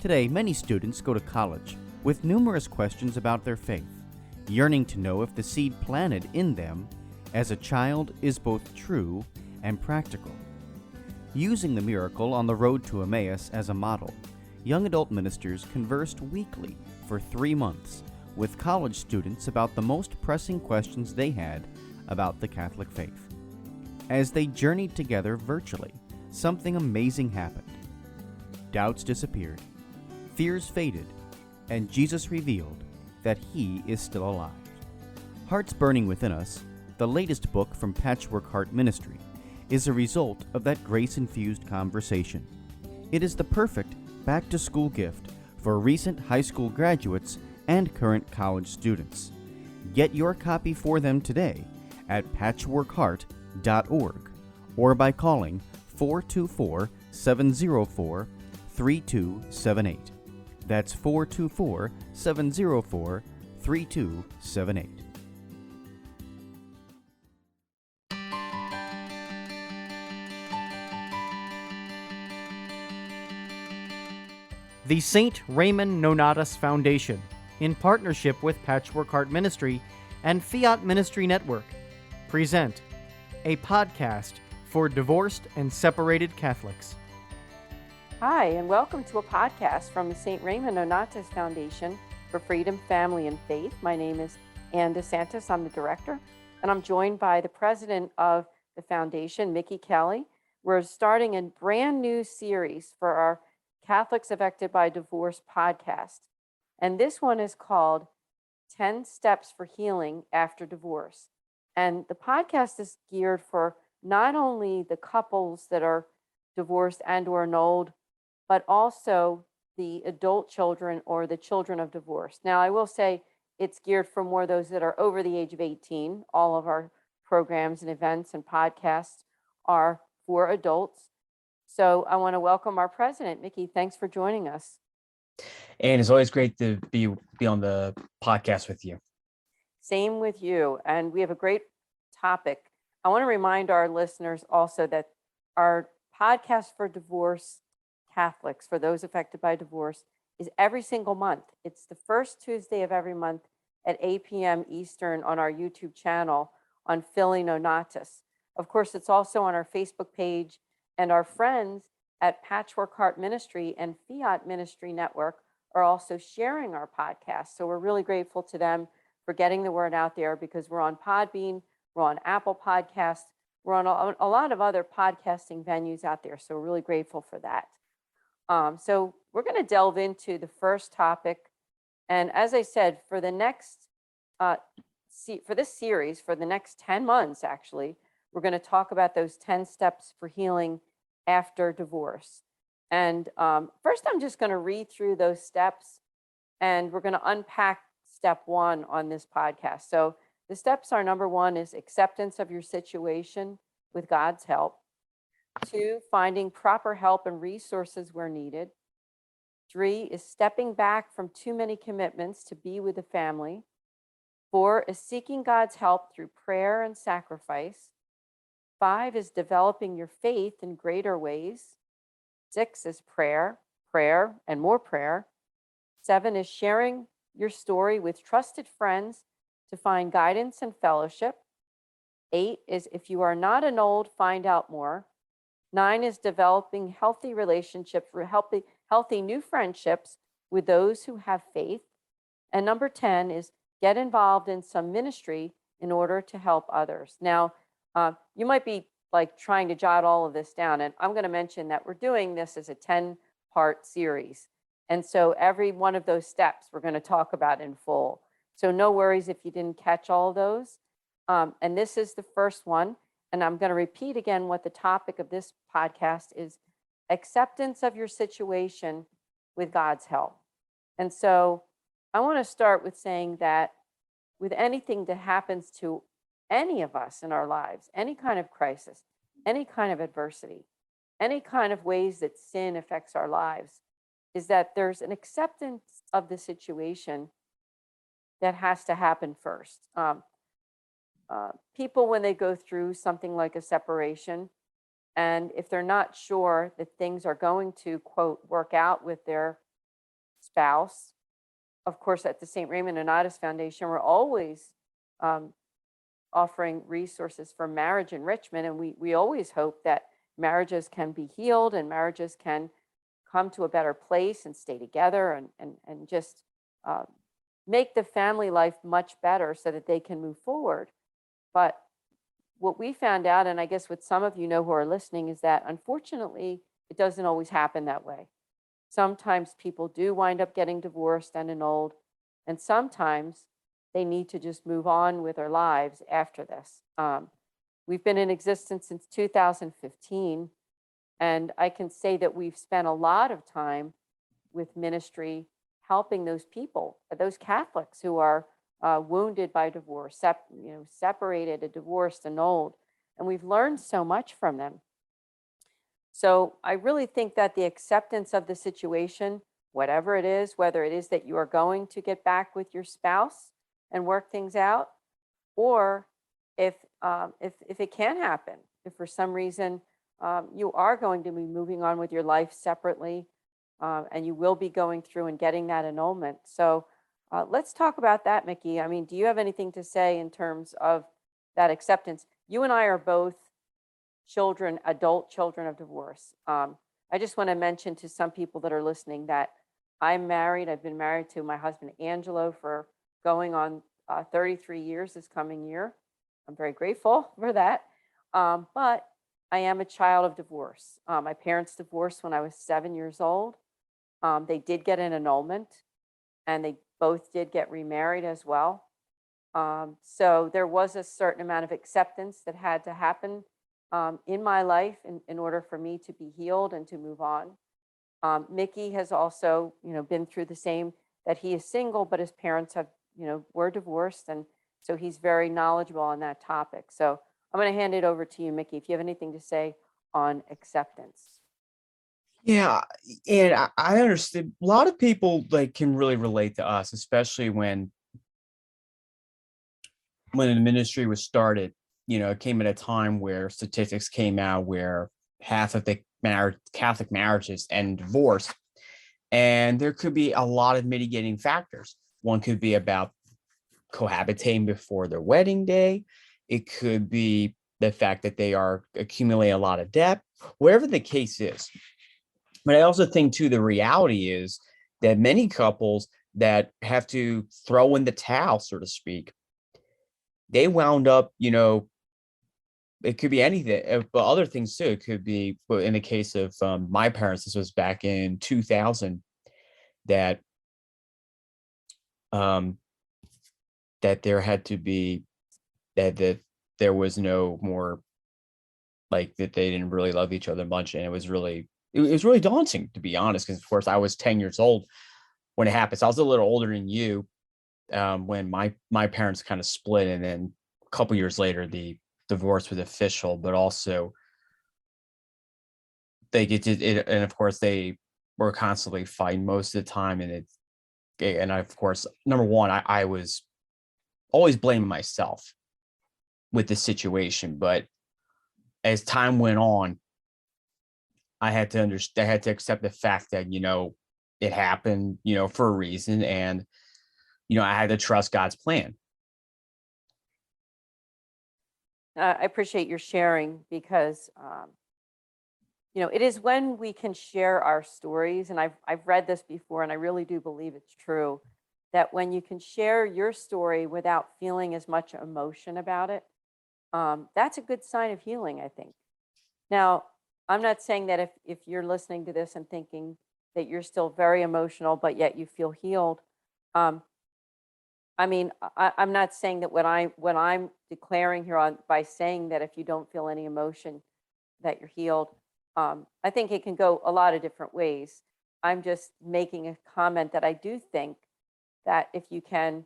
Today, many students go to college with numerous questions about their faith, yearning to know if the seed planted in them as a child is both true and practical. Using the miracle on the road to Emmaus as a model, young adult ministers conversed weekly for 3 months with college students about the most pressing questions they had about the Catholic faith. As they journeyed together virtually, something amazing happened. Doubts disappeared, fears faded, and Jesus revealed that He is still alive. Hearts Burning Within Us, the latest book from Patchwork Heart Ministry, is a result of that grace-infused conversation. It is the perfect back-to-school gift for recent high school graduates and current college students. Get your copy for them today at patchworkheart.org or by calling 424-704-3278. That's 424-704-3278. The St. Raymond Nonnatus Foundation, in partnership with Patchwork Heart Ministry and Fiat Ministry Network, present a podcast for divorced and separated Catholics. Hi, and welcome to a podcast from the St. Raymond Nonnatus Foundation for Freedom, Family, and Faith. My name is DeSantis. I'm the director, and I'm joined by the president of the foundation, Mickey Kelly. We're starting a brand new series for our Catholics Affected by Divorce podcast. And this one is called 10 Steps for Healing After Divorce. And the podcast is geared for not only the couples that are divorced and or annulled, but also the adult children or the children of divorce. Now, I will say it's geared for more those that are over the age of 18. All of our programs and events and podcasts are for adults. So I want to welcome our president, Mickey. Thanks for joining us. And it's always great to be on the podcast with you. Same with you. And we have a great topic. I want to remind our listeners also that our podcast for divorce Catholics, for those affected by divorce, is every single month. It's the first Tuesday of every month at 8 p.m. Eastern on our YouTube channel on Philly Nonnatus. Of course, it's also on our Facebook page, and our friends at Patchwork Heart Ministry and Fiat Ministry Network are also sharing our podcast. So we're really grateful to them for getting the word out there, because we're on Podbean, we're on Apple Podcasts, we're on a lot of other podcasting venues out there. So we're really grateful for that. So we're going to delve into the first topic. And as I said, for the next, for this series, for the next 10 months, actually, we're going to talk about those 10 steps for healing after divorce. And first, I'm just going to read through those steps, and we're going to unpack step 1 on this podcast. So the steps are: number 1 is acceptance of your situation with God's help. 2, finding proper help and resources where needed. 3 is stepping back from too many commitments to be with the family. 4 is seeking God's help through prayer and sacrifice. 5 is developing your faith in greater ways. 6 is prayer, and more prayer. 7 is sharing your story with trusted friends to find guidance and fellowship. 8 is, if you are not annulled, find out more. 9 is developing healthy relationships, healthy new friendships with those who have faith. And number 10 is get involved in some ministry in order to help others. Now, you might be like trying to jot all of this down, and I'm going to mention that we're doing this as a 10-part series. And so every one of those steps we're going to talk about in full. So no worries if you didn't catch all of those. And this is the first one. And I'm going to repeat again what the topic of this podcast is: acceptance of your situation with God's help. And so I want to start with saying that with anything that happens to any of us in our lives, any kind of crisis, any kind of adversity, any kind of ways that sin affects our lives, is that there's an acceptance of the situation that has to happen first. People, when they go through something like a separation, and if they're not sure that things are going to, quote, work out with their spouse. Of course, at the St. Raymond Nonnatus Foundation, we're always offering resources for marriage enrichment. And we always hope that marriages can be healed and marriages can come to a better place and stay together and just make the family life much better so that they can move forward. But what we found out, and I guess what some of you know who are listening, is that unfortunately, it doesn't always happen that way. Sometimes people do wind up getting divorced and annulled, and sometimes they need to just move on with their lives after this. We've been in existence since 2015, and I can say that we've spent a lot of time with ministry helping those people, those Catholics who are wounded by divorce, separated, divorced, annulled, and we've learned so much from them. So I really think that the acceptance of the situation, whatever it is, whether it is that you are going to get back with your spouse and work things out, or if it can happen, if for some reason you are going to be moving on with your life separately, and you will be going through and getting that annulment. So let's talk about that, Mickey. I mean, do you have anything to say in terms of that acceptance? You and I are both adult children of divorce. I just want to mention to some people that are listening that I'm married. I've been married to my husband, Angelo, for going on 33 years this coming year. I'm very grateful for that. But I am a child of divorce. My parents divorced when I was 7 years old. They did get an annulment, and they both did get remarried as well. So there was a certain amount of acceptance that had to happen in my life in order for me to be healed and to move on. Mickey has also, been through the same, that he is single, but his parents were divorced. And so he's very knowledgeable on that topic. So I'm going to hand it over to you, Mickey, if you have anything to say on acceptance. Yeah, and I understand a lot of people can really relate to us, especially when the ministry was started. It came at a time where statistics came out where half of the Catholic marriages end divorce, and there could be a lot of mitigating factors. One could be about cohabitating before their wedding day. It could be the fact that they are accumulating a lot of debt, whatever the case is. But I also think too, the reality is that many couples that have to throw in the towel, so to speak, they wound up, it could be anything, but other things too. It could be, but in the case of my parents, this was back in 2000, that that there had to be that there was no more, that they didn't really love each other much, and it was really daunting, to be honest, because of course I was 10 years old when it happened. So I was a little older than you when my parents kind of split, and then a couple years later the divorce was official. But also they get it, and of course they were constantly fighting most of the time, and I, of course, number one, I was always blaming myself with the situation, but as time went on, I had to understand, I had to accept the fact that, it happened, for a reason. And, I had to trust God's plan. I appreciate your sharing because, it is when we can share our stories, and I've read this before, and I really do believe it's true, that when you can share your story without feeling as much emotion about it, that's a good sign of healing, I think. Now, I'm not saying that if you're listening to this and thinking that you're still very emotional, but yet you feel healed. I'm not saying that what I'm declaring here by saying that if you don't feel any emotion, that you're healed. I think it can go a lot of different ways. I'm just making a comment that I do think that if you can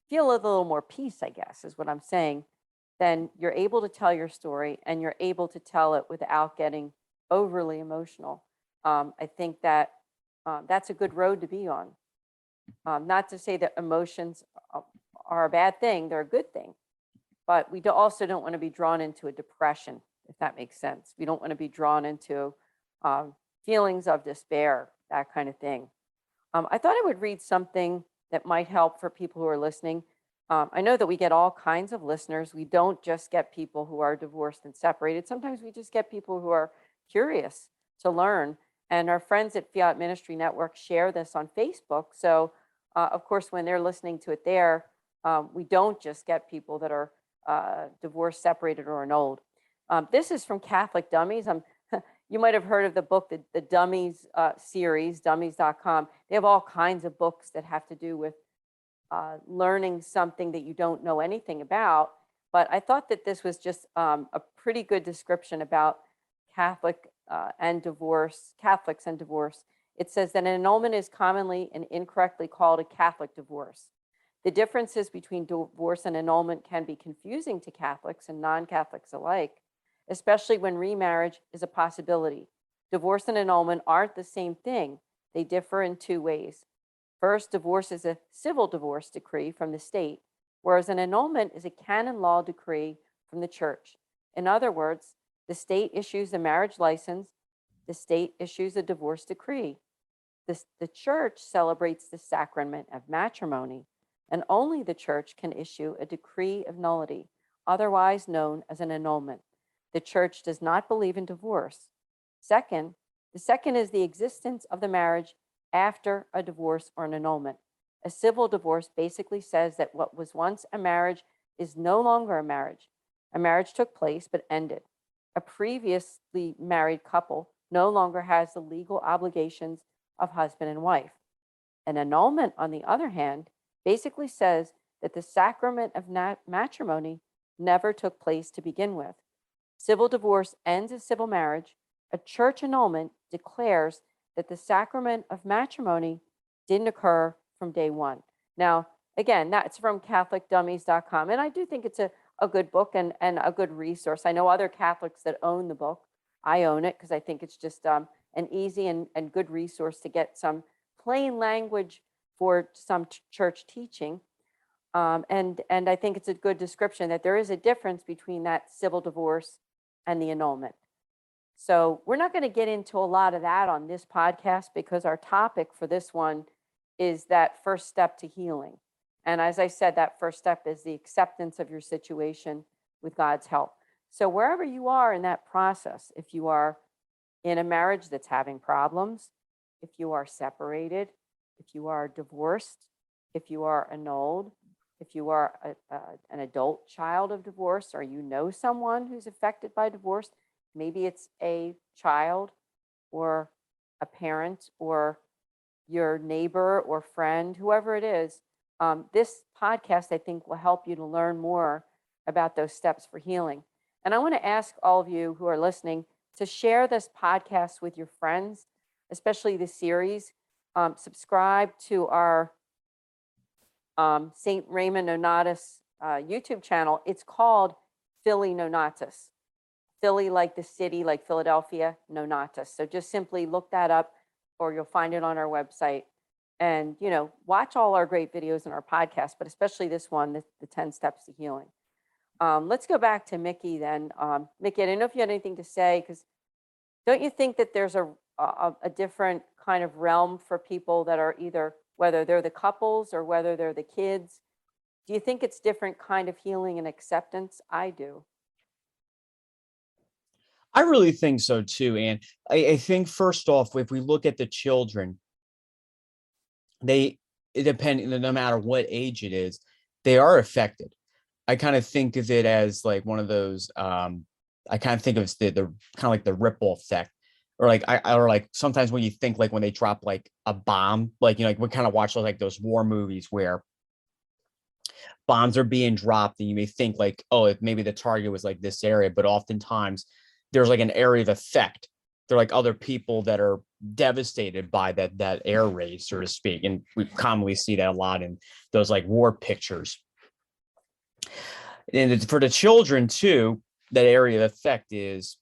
feel a little more peace, I guess, is what I'm saying, then you're able to tell your story and you're able to tell it without getting overly emotional. I think that that's a good road to be on. Not to say that emotions are a bad thing, they're a good thing, but we also don't want to be drawn into a depression, if that makes sense. We don't want to be drawn into feelings of despair, that kind of thing. I thought I would read something that might help for people who are listening. I know that we get all kinds of listeners. We don't just get people who are divorced and separated. Sometimes we just get people who are curious to learn. And our friends at Fiat Ministry Network share this on Facebook. So, of course, when they're listening to it there, we don't just get people that are divorced, separated, or annulled. This is from Catholic Dummies. You might have heard of the book, the Dummies series, dummies.com. They have all kinds of books that have to do with learning something that you don't know anything about. But I thought that this was just a pretty good description about Catholics and divorce. It says that an annulment is commonly and incorrectly called a Catholic divorce. The differences between divorce and annulment can be confusing to Catholics and non-Catholics alike, especially when remarriage is a possibility. Divorce and annulment aren't the same thing. They differ in two ways. First, divorce is a civil divorce decree from the state, whereas an annulment is a canon law decree from the church. In other words, the state issues a marriage license, the state issues a divorce decree. The church celebrates the sacrament of matrimony, and only the church can issue a decree of nullity, otherwise known as an annulment. The church does not believe in divorce. The second is the existence of the marriage after a divorce or an annulment. A civil divorce basically says that what was once a marriage is no longer a marriage. A marriage took place but ended. A previously married couple no longer has the legal obligations of husband and wife. An annulment, on the other hand, basically says that the sacrament of matrimony never took place to begin with. Civil divorce ends a civil marriage. A church annulment declares that the sacrament of matrimony didn't occur from day one. Now, again, that's from CatholicDummies.com. And I do think it's a good book and a good resource. I know other Catholics that own the book. I own it because I think it's just an easy and good resource to get some plain language for some church teaching. And I think it's a good description that there is a difference between that civil divorce and the annulment. So we're not going to get into a lot of that on this podcast because our topic for this one is that first step to healing. And as I said, that first step is the acceptance of your situation with God's help. So wherever you are in that process, if you are in a marriage that's having problems, if you are separated, if you are divorced, if you are annulled, if you are an adult child of divorce, or you know someone who's affected by divorce, maybe it's a child or a parent or your neighbor or friend, whoever it is, this podcast, I think, will help you to learn more about those steps for healing. And I want to ask all of you who are listening to share this podcast with your friends, especially the series. Subscribe to our St. Raymond Nonnatus YouTube channel. It's called Philly Nonnatus. Philly like the city, like Philadelphia, Nonnatus. So just simply look that up or you'll find it on our website. And, watch all our great videos in our podcast, but especially this one, the 10 Steps to Healing. Let's go back to Mickey then. Mickey, I don't know if you had anything to say, because don't you think that there's a different kind of realm for people that are either, whether they're the couples or whether they're the kids? Do you think it's different kind of healing and acceptance? I do. I really think so too. And I think first off, if we look at the children, it depends, no matter what age it is, they are affected. I kind of think of it as like one of those, I kind of think of the kind of like the ripple effect, or like sometimes when you think like when they drop like a bomb, like, like we kind of watch like those war movies where bombs are being dropped and you may think like, oh, maybe the target was like this area, but oftentimes there's like an area of effect. There are like other people that are devastated by that air raid, so to speak. And we commonly see that a lot in those like war pictures. And for the children too, that area of effect is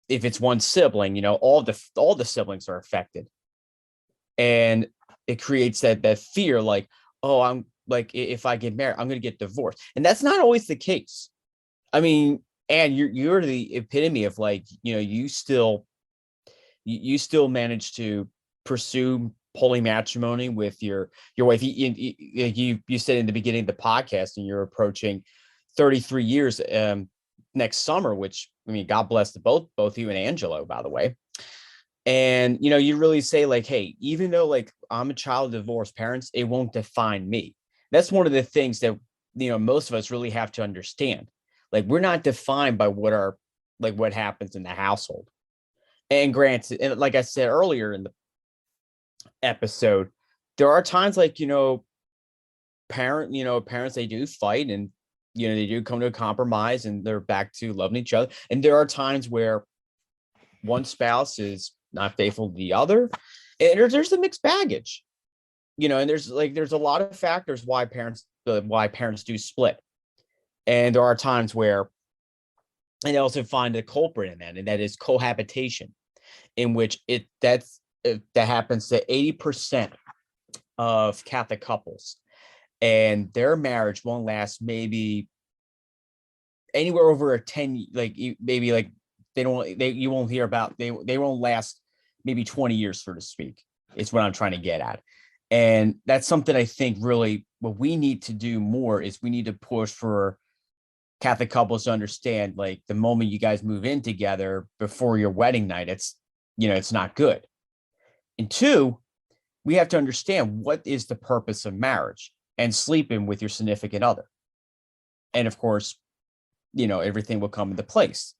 if it's one sibling, all the siblings are affected. And it creates that fear, like, oh, I'm like, if I get married, I'm going to get divorced. And that's not always the case. I mean, and you're the epitome of like, you still manage to pursue holy matrimony with your wife. You said in the beginning of the podcast, and you're approaching 33 years next summer, which, I mean, God bless both you and Angelo, by the way. And, you really say, like, hey, even though, like, I'm a child of divorced parents, it won't define me. That's one of the things that, most of us really have to understand. Like, we're not defined by what happens in the household. And granted, and like I said earlier in the episode, there are times, like, parents, they do fight, and, they do come to a compromise, and they're back to loving each other. And there are times where one spouse is not faithful to the other, and there's a mixed baggage, and there's a lot of factors why parents do split. And there are times where, and they also find a culprit in that, and that is cohabitation, in which that happens to 80% of Catholic couples, and their marriage won't last maybe anywhere over a 10, maybe, like, you won't hear about, they won't last maybe 20 years, so to speak. It's what I'm trying to get at. And that's something I think really what we need to do more is we need to push for Catholic couples to understand, like, the moment you guys move in together before your wedding night, it's not good. And two, we have to understand what is the purpose of marriage and sleeping with your significant other. And of course, everything will come into place.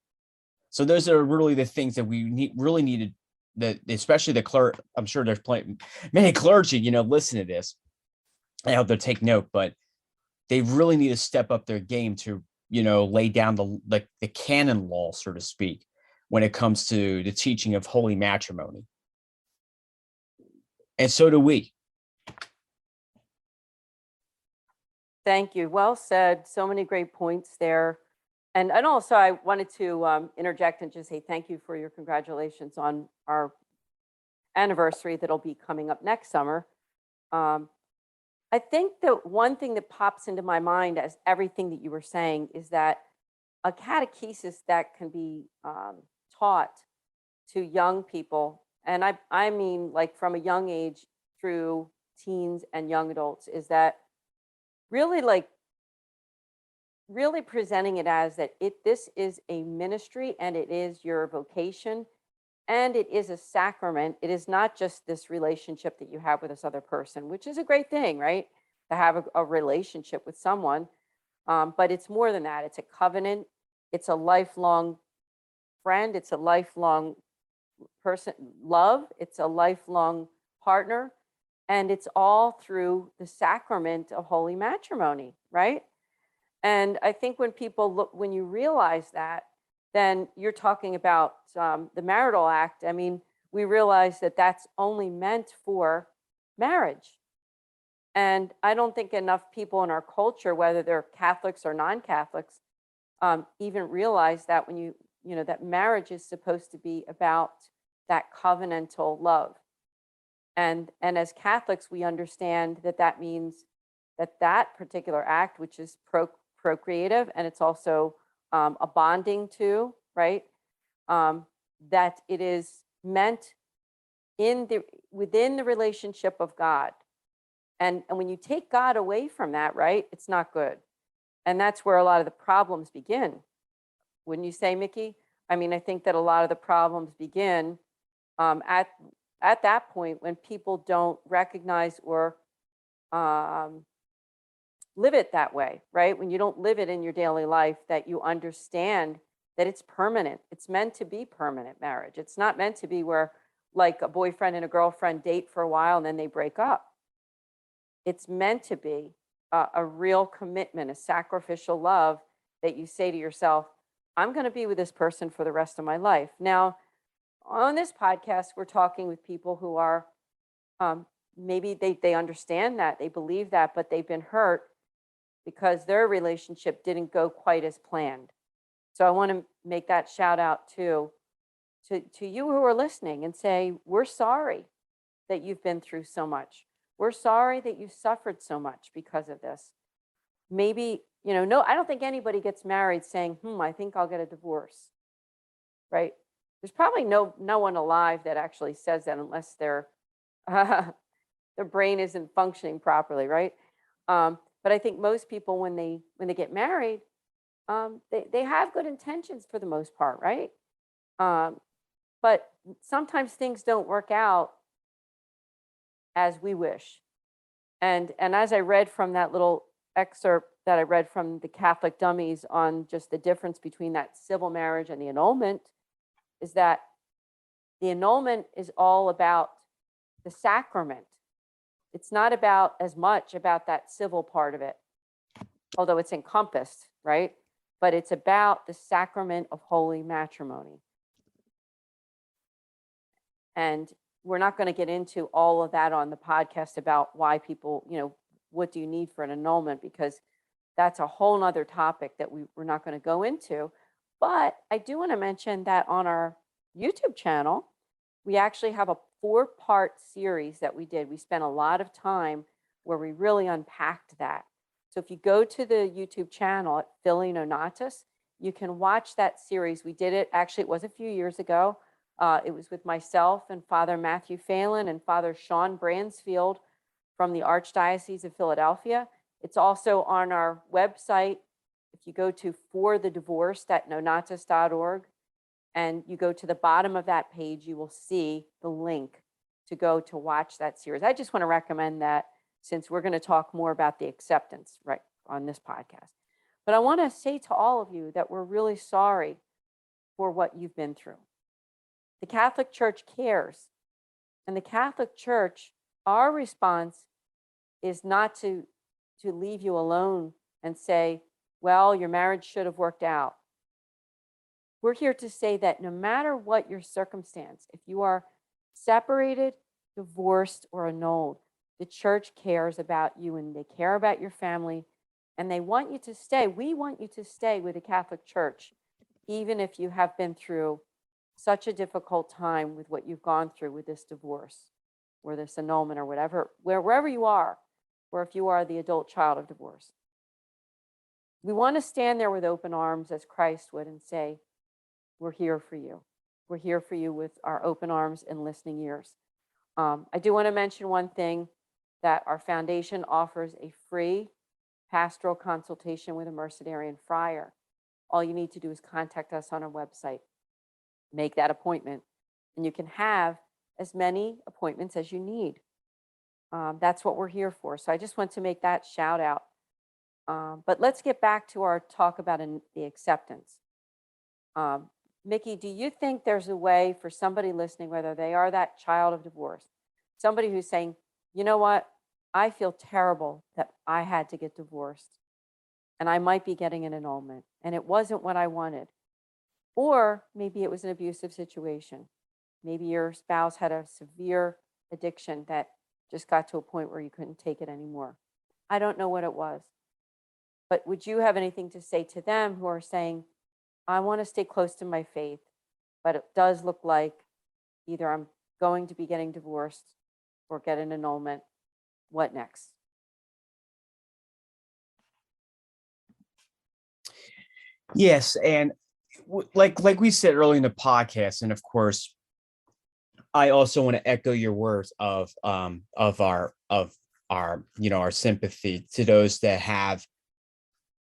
So those are really the things that we really needed, that especially the clergy. I'm sure there's many clergy, listen to this. I hope they'll take note, but they really need to step up their game to, lay down the canon law, so to speak, when it comes to the teaching of holy matrimony. And so do we. Thank you. Well said. So many great points there. And also, I wanted to interject and just say thank you for your congratulations on our anniversary that'll be coming up next summer. I think that one thing that pops into my mind as everything that you were saying is that a catechesis that can be taught to young people, and I mean, like, from a young age through teens and young adults, is that really, like, really presenting it as that this is a ministry, and it is your vocation, and it is a sacrament. It is not just this relationship that you have with this other person, which is a great thing, right? To have a relationship with someone. But it's more than that. It's a covenant. It's a lifelong friend. It's a lifelong person, love. It's a lifelong partner. And it's all through the sacrament of holy matrimony, right? And I think when you realize that, then you're talking about the marital act. I mean, we realize that that's only meant for marriage. And I don't think enough people in our culture, whether they're Catholics or non-Catholics, even realize that that marriage is supposed to be about that covenantal love. And as Catholics, we understand that means that particular act, which is procreative, and it's also a bonding too, right? That it is meant within the relationship of God. And when you take God away from that, right, it's not good. And that's where a lot of the problems begin. Wouldn't you say, Mickey? I mean, I think that a lot of the problems begin at that point when people don't recognize or live it that way, right? When you don't live it in your daily life, that you understand that it's permanent. It's meant to be permanent marriage. It's not meant to be where, like, a boyfriend and a girlfriend date for a while and then they break up. It's meant to be a real commitment, a sacrificial love that you say to yourself, I'm going to be with this person for the rest of my life. Now, on this podcast, we're talking with people who are maybe they understand that, they believe that, but they've been hurt because their relationship didn't go quite as planned. So I want to make that shout out to you who are listening and say, we're sorry that you've been through so much. We're sorry that you suffered so much because of this. Maybe, no, I don't think anybody gets married saying, I think I'll get a divorce, right? There's probably no one alive that actually says that unless they're their brain isn't functioning properly, right? But I think most people, when they get married, they have good intentions for the most part, right? But sometimes things don't work out as we wish. And as I read from that little excerpt that I read from the Catholic Dummies on just the difference between that civil marriage and the annulment, is that the annulment is all about the sacrament. It's not about as much about that civil part of it, although it's encompassed, right? But it's about the sacrament of holy matrimony. And we're not going to get into all of that on the podcast about why people, what do you need for an annulment, because that's a whole nother topic that we're not going to go into. But I do want to mention that on our YouTube channel, we actually have a 4-part series that we did. We spent a lot of time where we really unpacked that. So if you go to the YouTube channel at Raymond Nonnatus, you can watch that series. We did it, actually, it was a few years ago. It was with myself and Father Matthew Phelan and Father Sean Bransfield from the Archdiocese of Philadelphia. It's also on our website. If you go to forthedivorced.nonnatus.org and you go to the bottom of that page, you will see the link to go to watch that series. I just want to recommend that, since we're going to talk more about the acceptance right on this podcast. But I want to say to all of you that we're really sorry for what you've been through. The Catholic Church cares. And the Catholic Church, our response is not to leave you alone and say, well, your marriage should have worked out. We're here to say that no matter what your circumstance, if you are separated, divorced, or annulled, the church cares about you and they care about your family and they want you to stay. We want you to stay with the Catholic Church, even if you have been through such a difficult time with what you've gone through with this divorce or this annulment or whatever, wherever you are, or if you are the adult child of divorce. We want to stand there with open arms as Christ would and say, we're here for you. We're here for you with our open arms and listening ears. I do want to mention one thing, that our foundation offers a free pastoral consultation with a Mercedarian friar. All you need to do is contact us on our website, make that appointment, and you can have as many appointments as you need. That's what we're here for. So I just want to make that shout out. But let's get back to our talk about the acceptance. Mickey, do you think there's a way for somebody listening, whether they are that child of divorce, somebody who's saying, you know what, I feel terrible that I had to get divorced and I might be getting an annulment and it wasn't what I wanted. Or maybe it was an abusive situation. Maybe your spouse had a severe addiction that just got to a point where you couldn't take it anymore. I don't know what it was. But would you have anything to say to them who are saying, I want to stay close to my faith, but it does look like either I'm going to be getting divorced or get an annulment. What next? Yes, and like we said earlier in the podcast, and of course, I also want to echo your words of our our sympathy to those that have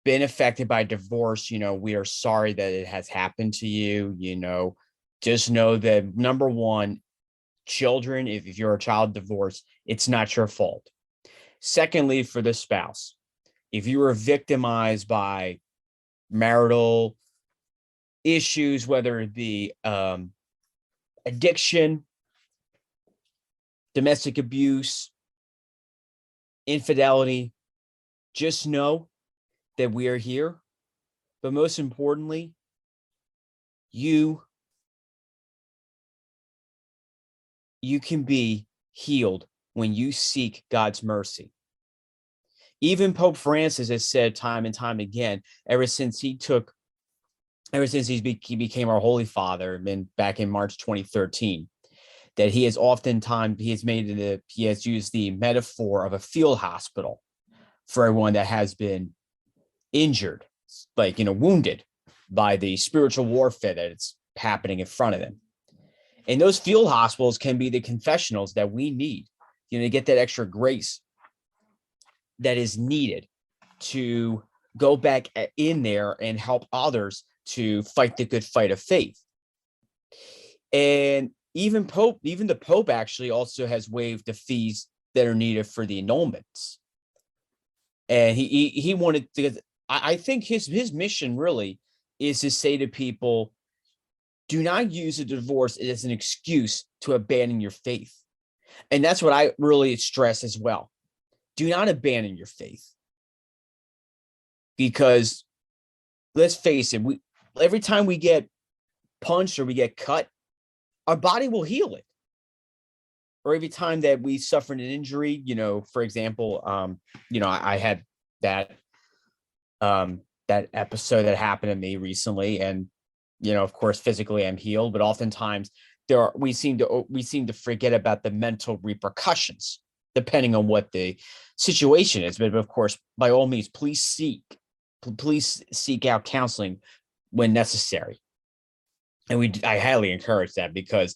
been affected by divorce. We are sorry that it has happened to you. Just know that, number one, children, if you're a child divorced, it's not your fault. Secondly, for the spouse, if you were victimized by marital issues, whether it be addiction, domestic abuse, infidelity, just know that we are here. But most importantly, you can be healed when you seek God's mercy. Even Pope Francis has said time and time again, ever since he became our Holy Father back in March 2013, that he has used the metaphor of a field hospital for everyone that has been injured, wounded by the spiritual warfare that's happening in front of them. And those field hospitals can be the confessionals that we need to get that extra grace that is needed to go back in there and help others to fight the good fight of faith. And even the Pope actually also has waived the fees that are needed for the annulments. And he wanted to, I think his mission really is to say to people, do not use a divorce as an excuse to abandon your faith. And that's what I really stress as well. Do not abandon your faith. Because let's face it, every time we get punched or we get cut, our body will heal it. Or every time that we suffer an injury, for example, I had that episode that happened to me recently, and of course, physically I'm healed, but oftentimes we seem to forget about the mental repercussions depending on what the situation is. But of course, by all means, please seek out counseling when necessary. And I highly encourage that, because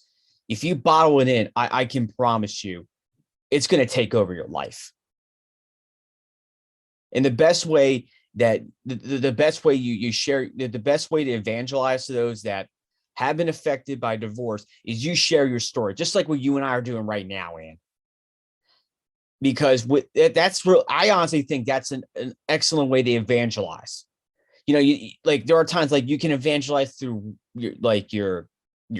if you bottle it in, I can promise you it's going to take over your life. And the best way that the best way you share, the best way to evangelize to those that have been affected by divorce is you share your story, just like what you and I are doing right now, Ann. Because that's real. I honestly think that's an excellent way to evangelize. There are times like you can evangelize through your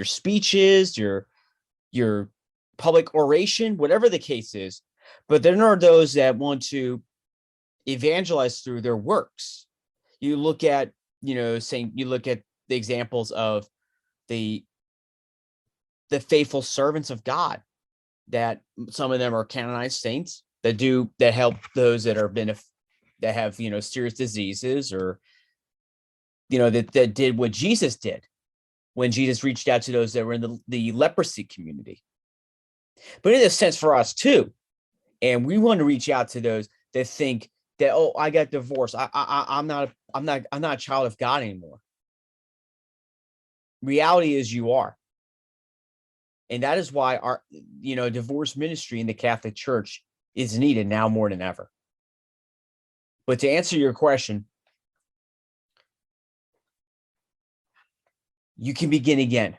speeches, your public oration, whatever the case is. But there are those that want to evangelize through their works. You look at the examples of the faithful servants of God, that some of them are canonized saints that help those that have serious diseases, or that did what Jesus did when Jesus reached out to those that were in the leprosy community. But in a sense for us too, and we want to reach out to those that think that, oh, I got divorced, I'm not a child of God anymore. Reality is you are. And that is why our divorce ministry in the Catholic Church is needed now more than ever. But to answer your question, you can begin again.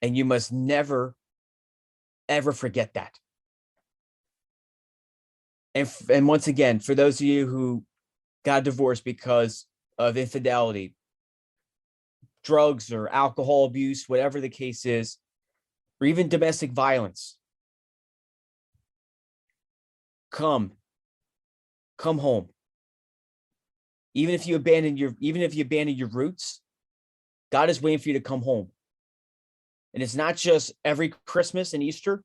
And you must never, ever forget that. And once again, for those of you who got divorced because of infidelity, drugs or alcohol abuse, whatever the case is, or even domestic violence, come home. Even if you abandon your roots, God is waiting for you to come home. And it's not just every Christmas and Easter,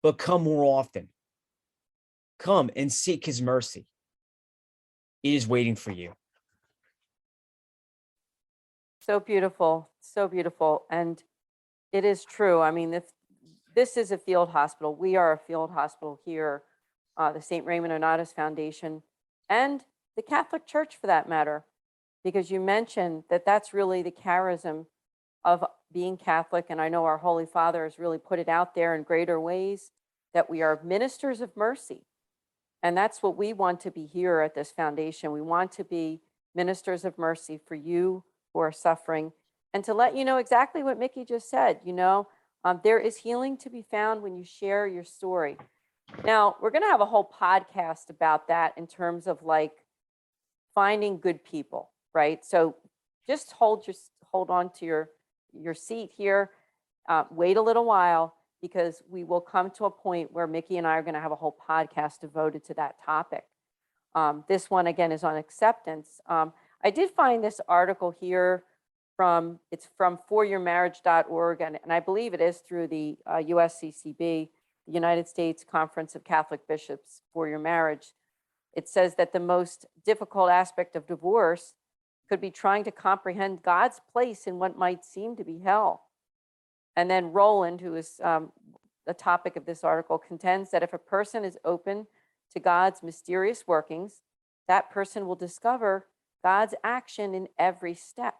but come more often. Come and seek his mercy. It is waiting for you. So beautiful, so beautiful. And it is true. I mean, this is a field hospital. We are a field hospital here, the St. Raymond Nonnatus Foundation, and the Catholic Church for that matter, because you mentioned that that's really the charism of being Catholic. And I know our Holy Father has really put it out there in greater ways, that we are ministers of mercy. And that's what we want to be here at this foundation. We want to be ministers of mercy for you who are suffering, and to let you know exactly what Mickey just said. There is healing to be found when you share your story. Now, we're going to have a whole podcast about that in terms of finding good people, right? So just hold on to your seat here. Wait a little while, because we will come to a point where Mickey and I are going to have a whole podcast devoted to that topic. This one, again, is on acceptance. I did find this article here it's from foryourmarriage.org, and I believe it is through the USCCB, the United States Conference of Catholic Bishops for Your Marriage. It says that the most difficult aspect of divorce could be trying to comprehend God's place in what might seem to be hell. And then Roland, who is the topic of this article, contends that if a person is open to God's mysterious workings, that person will discover God's action in every step,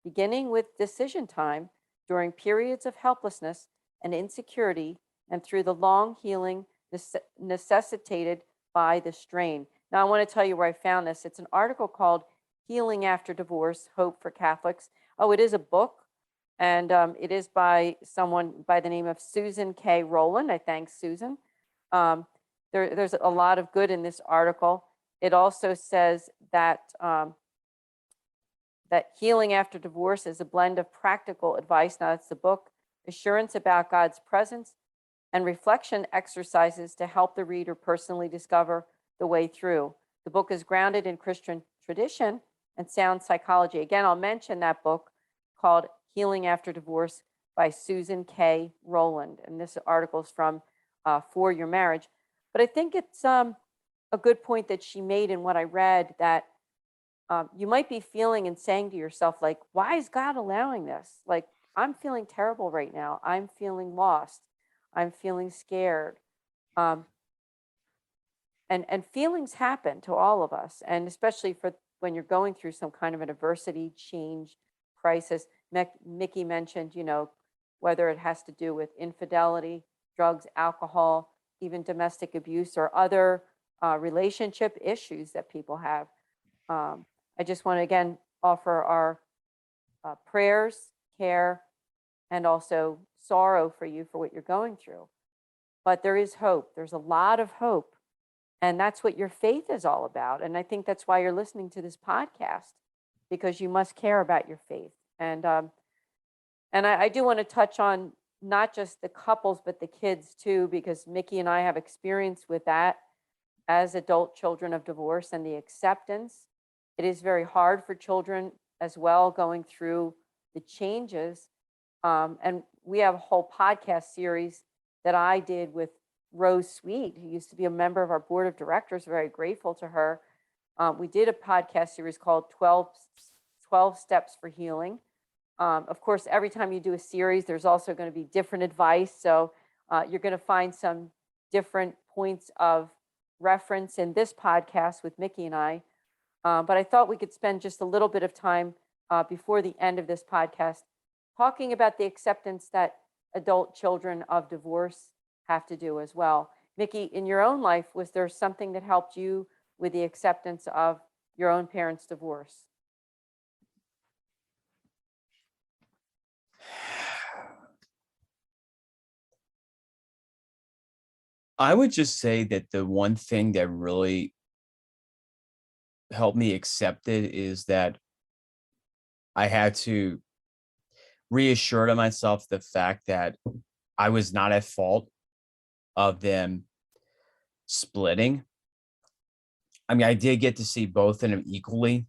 beginning with decision time during periods of helplessness and insecurity and through the long healing necessitated by the strain. Now, I want to tell you where I found this. It's an article called Healing After Divorce, Hope for Catholics. Oh, it is a book, and it is by someone by the name of Susan K. Rowland. I thank Susan. There's a lot of good in this article. It also says that that healing after divorce is a blend of practical advice. Now, that's the book, assurance about God's presence, and reflection exercises to help the reader personally discover the way through. The book is grounded in Christian tradition and sound psychology. Again, I'll mention that book called Healing After Divorce by Susan K. Rowland. And this article is from For Your Marriage. But I think it's a good point that she made in what I read, that you might be feeling and saying to yourself, like, why is God allowing this? Like, I'm feeling terrible right now. I'm feeling lost. I'm feeling scared. And feelings happen to all of us, and especially for when you're going through some kind of an adversity, change, crisis. Mickey mentioned, whether it has to do with infidelity, drugs, alcohol, even domestic abuse, or other relationship issues that people have. I just want to again offer our prayers, care, and also sorrow for you for what you're going through. But there is hope. There's a lot of hope. And that's what your faith is all about. And I think that's why you're listening to this podcast, because you must care about your faith. And I do want to touch on not just the couples, but the kids too, because Mickey and I have experience with that as adult children of divorce and the acceptance. It is very hard for children as well, going through the changes. And we have a whole podcast series that I did with Rose Sweet, who used to be a member of our board of directors. Very grateful to her. We did a podcast series called 12 Steps for Healing. Of course, every time you do a series, there's also going to be different advice. So you're going to find some different points of reference in this podcast with Mickey and I. But I thought we could spend just a little bit of time before the end of this podcast talking about the acceptance that adult children of divorce have to do as well. Mickey, in your own life, was there something that helped you with the acceptance of your own parents' divorce? I would just say that the one thing that really helped me accept it is that I had to reassure to myself the fact that I was not at fault of them splitting. I mean, I did get to see both of them equally,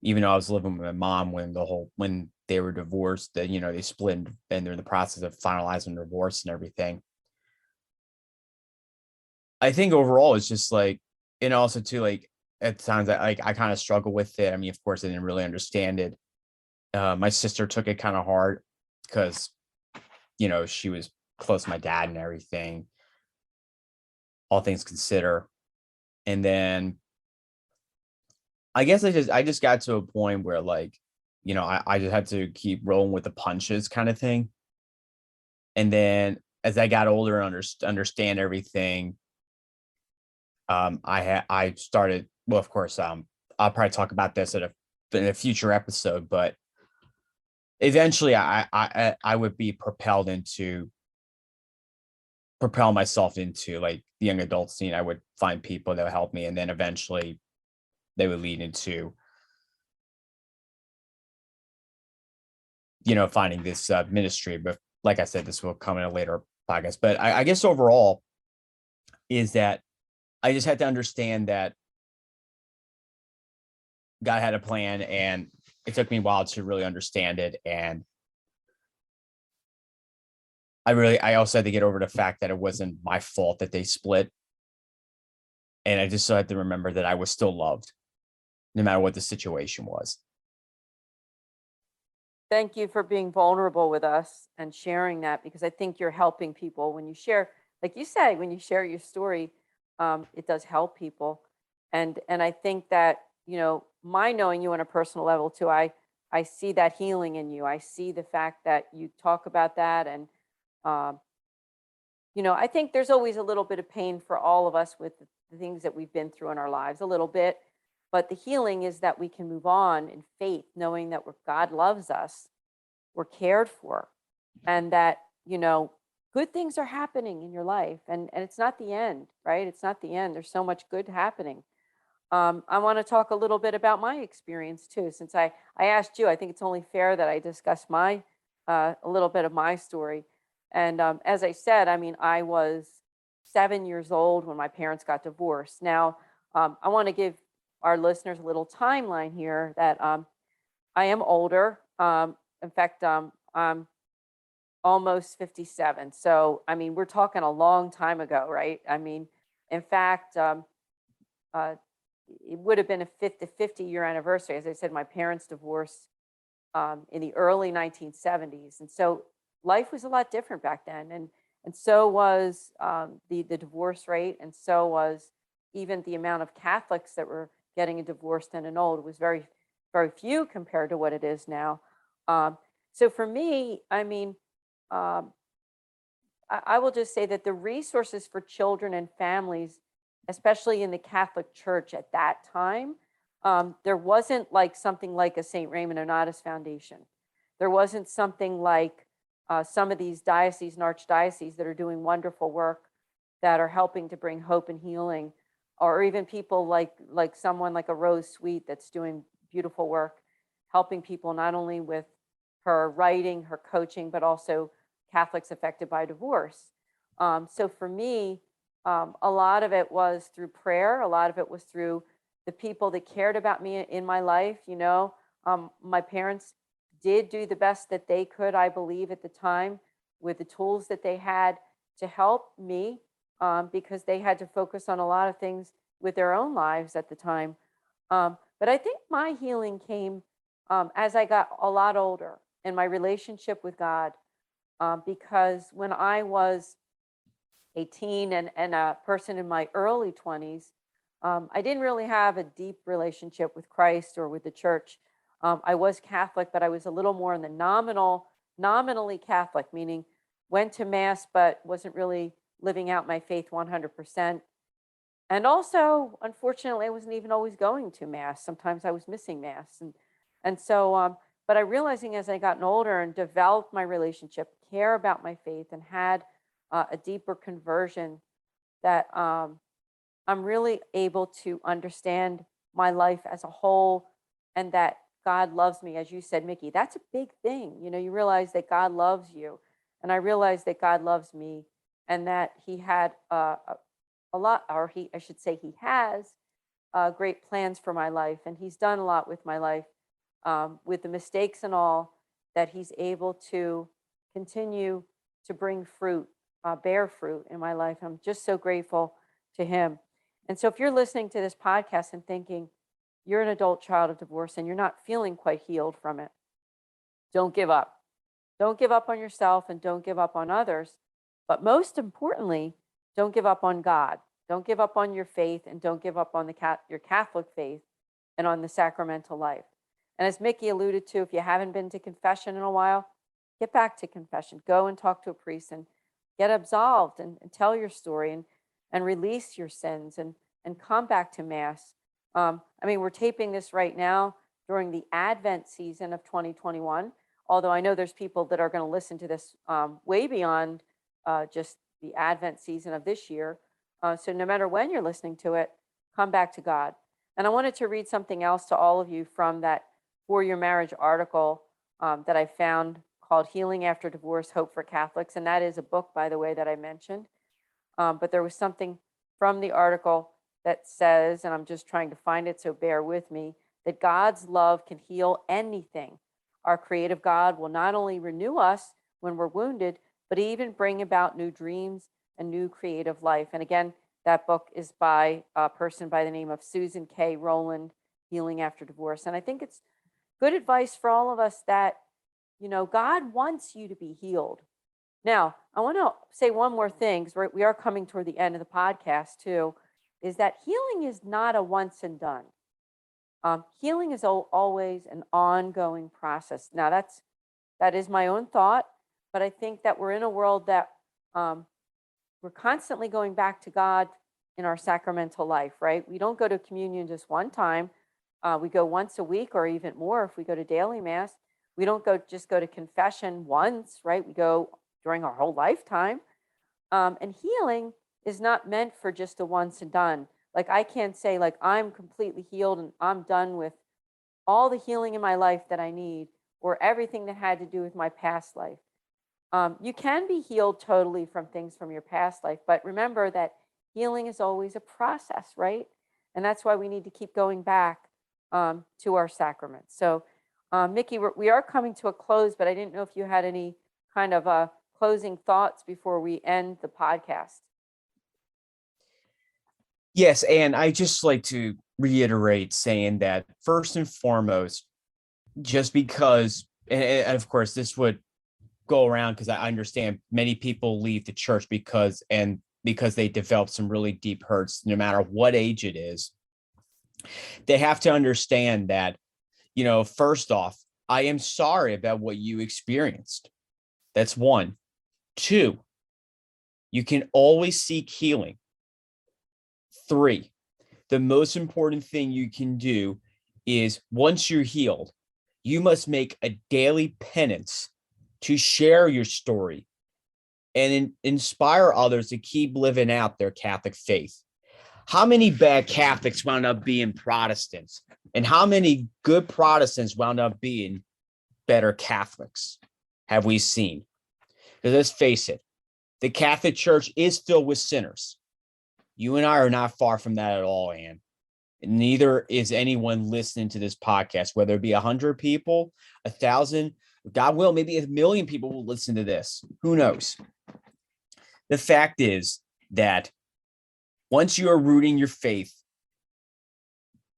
even though I was living with my mom when they were divorced, that, they split and they're in the process of finalizing divorce and everything. I think overall it's just like, and also too, like, at times I kind of struggle with it. I mean, of course I didn't really understand it. My sister took it kind of hard because, she was close to my dad and everything, all things consider. And then I guess I just got to a point where, like, I just had to keep rolling with the punches kind of thing. And then as I got older and understand everything, I started, well, of course, I'll probably talk about this in a future episode, but eventually I would be propel myself into like the young adult scene. I would find people that would help me, and then eventually they would lead into, finding this ministry. But like I said, this will come in a later podcast. But I guess overall is that I just had to understand that God had a plan, and it took me a while to really understand it. And I also had to get over the fact that it wasn't my fault that they split. And I just had to remember that I was still loved, no matter what the situation was. Thank you for being vulnerable with us and sharing that, because I think you're helping people when you share, like you say, when you share your story, it does help people. And I think that, my knowing you on a personal level too, I see that healing in you. I see the fact that you talk about that, and I think there's always a little bit of pain for all of us with the things that we've been through in our lives, a little bit. But the healing is that we can move on in faith, knowing that God loves us, we're cared for, and that, good things are happening in your life. And it's not the end, right? It's not the end. There's so much good happening. I want to talk a little bit about my experience too, since I asked you. I think it's only fair that I discuss a little bit of my story. And as I said, I mean, I was 7 years old when my parents got divorced. Now, I want to give our listeners a little timeline here that I am older. In fact, I'm almost 57. So, I mean, we're talking a long time ago, right? I mean, in fact, it would have been the 50-year anniversary. As I said, my parents divorced in the early 1970s. And so life was a lot different back then. And so was the divorce rate. And so was even the amount of Catholics that were getting a divorced and annulled was very, very few compared to what it is now. So for me, I mean, I will just say that the resources for children and families, especially in the Catholic Church at that time, there wasn't like something like a St. Raymond Nonnatus Foundation. There wasn't something like some of these dioceses and archdioceses that are doing wonderful work, that are helping to bring hope and healing, or even people like someone like a Rose Sweet that's doing beautiful work, helping people not only with her writing, her coaching, but also Catholics affected by divorce. So for me, a lot of it was through prayer. A lot of it was through the people that cared about me in my life. My parents did do the best that they could, I believe, at the time, with the tools that they had to help me, because they had to focus on a lot of things with their own lives at the time. But I think my healing came as I got a lot older in my relationship with God, because when I was a teen and a person in my early 20s, I didn't really have a deep relationship with Christ or with the church. I was Catholic, but I was a little more in the nominally Catholic, meaning went to Mass, but wasn't really living out my faith 100%. And also, unfortunately, I wasn't even always going to Mass. Sometimes I was missing Mass. And so, but I realizing as I gotten older and developed my relationship, care about my faith, and had a deeper conversion, that I'm really able to understand my life as a whole, and that God loves me. As you said, Mickey, that's a big thing. You realize that God loves you, and I realized that God loves me, and that He had a lot, or I should say, He has great plans for my life, and He's done a lot with my life, with the mistakes and all, that He's able to continue to bring fruit, bear fruit in my life. I'm just so grateful to Him. And so if you're listening to this podcast and thinking you're an adult child of divorce and you're not feeling quite healed from it, don't give up. Don't give up on yourself, and don't give up on others. But most importantly, don't give up on God. Don't give up on your faith, and don't give up on your Catholic faith and on the sacramental life. And as Mickey alluded to, if you haven't been to confession in a while, get back to confession. Go and talk to a priest and get absolved, and tell your story, and release your sins, and come back to Mass. I mean, we're taping this right now during the Advent season of 2021, although I know there's people that are going to listen to this way beyond just the Advent season of this year. So no matter when you're listening to it, come back to God. And I wanted to read something else to all of you from that For Your Marriage article that I found, called Healing After Divorce, Hope for Catholics. And that is a book, by the way, that I mentioned. But there was something from the article that says, and I'm just trying to find it, so bear with me, that God's love can heal anything. Our creative God will not only renew us when we're wounded, but even bring about new dreams and new creative life. And again, that book is by a person by the name of Susan K. Rowland, Healing After Divorce. And I think it's good advice for all of us that, God wants you to be healed. Now, I want to say one more thing, because we are coming toward the end of the podcast too, is that healing is not a once and done. Healing is always an ongoing process. Now, that is my own thought, but I think that we're in a world that we're constantly going back to God in our sacramental life, right? We don't go to communion just one time. We go once a week or even more if we go to daily mass. We don't just go to confession once, right? We go during our whole lifetime. And healing is not meant for just a once and done. Like I can't say like I'm completely healed and I'm done with all the healing in my life that I need or everything that had to do with my past life. You can be healed totally from things from your past life, but remember that healing is always a process, right? And that's why we need to keep going back to our sacraments. So, Mickey, we are coming to a close, but I didn't know if you had any kind of closing thoughts before we end the podcast. Yes, and I just like to reiterate saying that first and foremost, just because, and of course, this would go around because I understand many people leave the church because they develop some really deep hurts, no matter what age it is. They have to understand that, first off, I am sorry about what you experienced. That's one. Two, you can always seek healing. Three, the most important thing you can do is once you're healed, you must make a daily penance to share your story and inspire others to keep living out their Catholic faith. How many bad Catholics wound up being Protestants? And how many good Protestants wound up being better Catholics have we seen? Because let's face it, the Catholic Church is filled with sinners. You and I are not far from that at all, Anne. And neither is anyone listening to this podcast, whether it be 100 people, 1,000, God will, maybe 1,000,000 people will listen to this. Who knows? The fact is that once you are rooting your faith,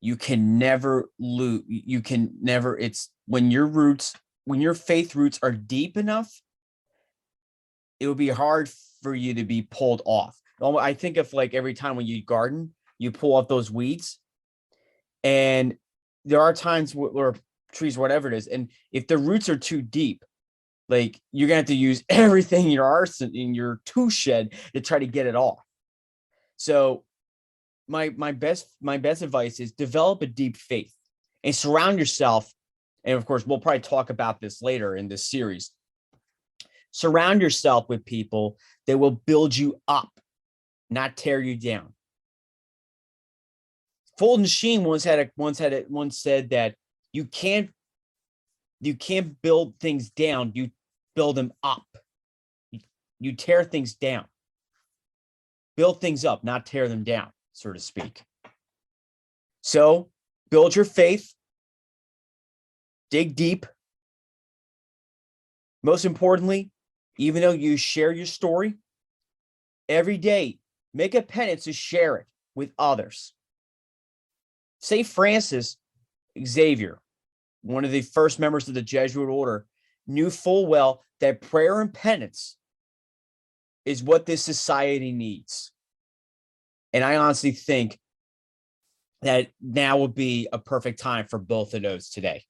you can never lose. You can never, it's when your faith roots are deep enough, it will be hard for you to be pulled off. I think of like every time when you garden, you pull up those weeds, and there are times where trees, whatever it is, and if the roots are too deep, like you're gonna have to use everything in your arsenal, in your tool shed, to try to get it off. So my best advice is develop a deep faith and surround yourself. And of course, we'll probably talk about this later in this series. Surround yourself with people that will build you up, not tear you down. Fulton Sheen once said that you can't build things down, you build them up. You tear things down. Build things up, not tear them down, so to speak. So build your faith, dig deep. Most importantly, even though you share your story, every day, make a penance to share it with others. St. Francis Xavier, one of the first members of the Jesuit order, knew full well that prayer and penance is what this society needs. And I honestly think that now would be a perfect time for both of those today.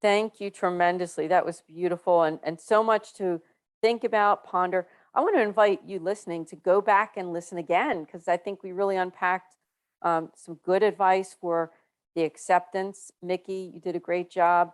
Thank you tremendously. That was beautiful and so much to think about, ponder. I want to invite you listening to go back and listen again, because I think we really unpacked some good advice for the acceptance. Mickey, you did a great job.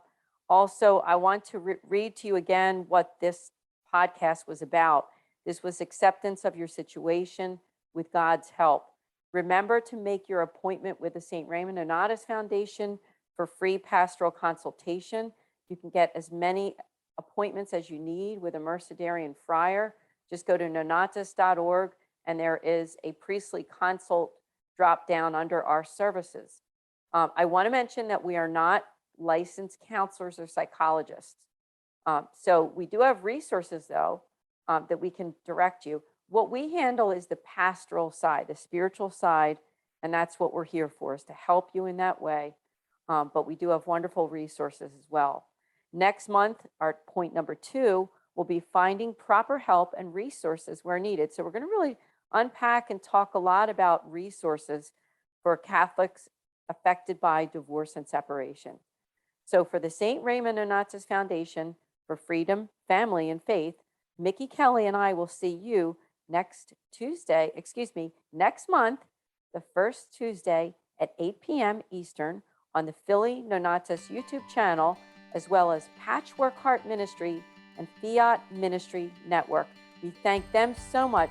Also, I want to read to you again what this podcast was about. This was acceptance of your situation with God's help. Remember to make your appointment with the St. Raymond Nonnatus Foundation for free pastoral consultation. You can get as many appointments as you need with a Mercedarian friar. Just go to nonnatus.org, and there is a priestly consult drop down under our services. I want to mention that we are not licensed counselors or psychologists. So we do have resources, though, that we can direct you. What we handle is the pastoral side, the spiritual side, and that's what we're here for, is to help you in that way. But we do have wonderful resources as well. Next month, our point number 2 will be finding proper help and resources where needed. So we're going to really unpack and talk a lot about resources for Catholics affected by divorce and separation. So for the St. Raymond Nonnatus Foundation for Freedom, Family, and Faith, Mickey Kelly and I will see you next month, the first Tuesday at 8 p.m. Eastern on the Philly Nonnatus YouTube channel, as well as Patchwork Heart Ministry and Fiat Ministry Network. We thank them so much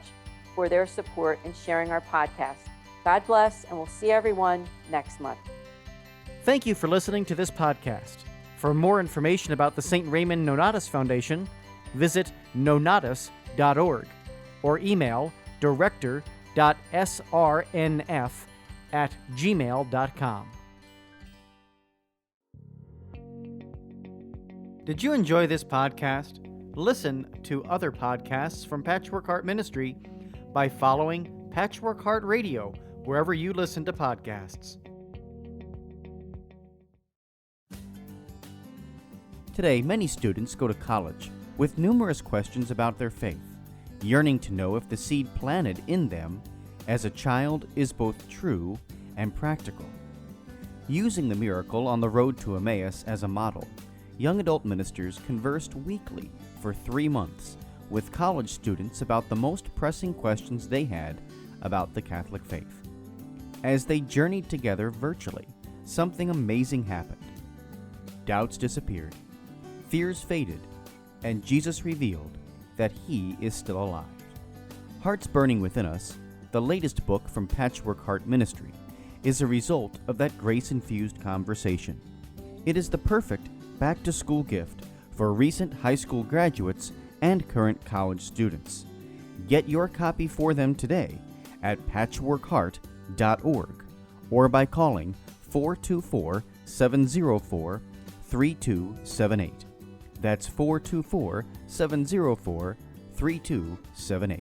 for their support in sharing our podcast. God bless, and we'll see everyone next month. Thank you for listening to this podcast. For more information about the St. Raymond Nonnatus Foundation, visit nonnatus.org or email director.srnf@gmail.com. Did you enjoy this podcast? Listen to other podcasts from Patchwork Heart Ministry by following Patchwork Heart Radio wherever you listen to podcasts. Today, many students go to college with numerous questions about their faith, yearning to know if the seed planted in them as a child is both true and practical. Using the miracle on the road to Emmaus as a model, young adult ministers conversed weekly for 3 months with college students about the most pressing questions they had about the Catholic faith. As they journeyed together virtually, something amazing happened. Doubts disappeared, fears faded, and Jesus revealed that He is still alive. Hearts Burning Within Us, the latest book from Patchwork Heart Ministry, is a result of that grace-infused conversation. It is the perfect back-to-school gift for recent high school graduates and current college students. Get your copy for them today at patchworkheart.org or by calling 424-704-3278. That's 424-704-3278.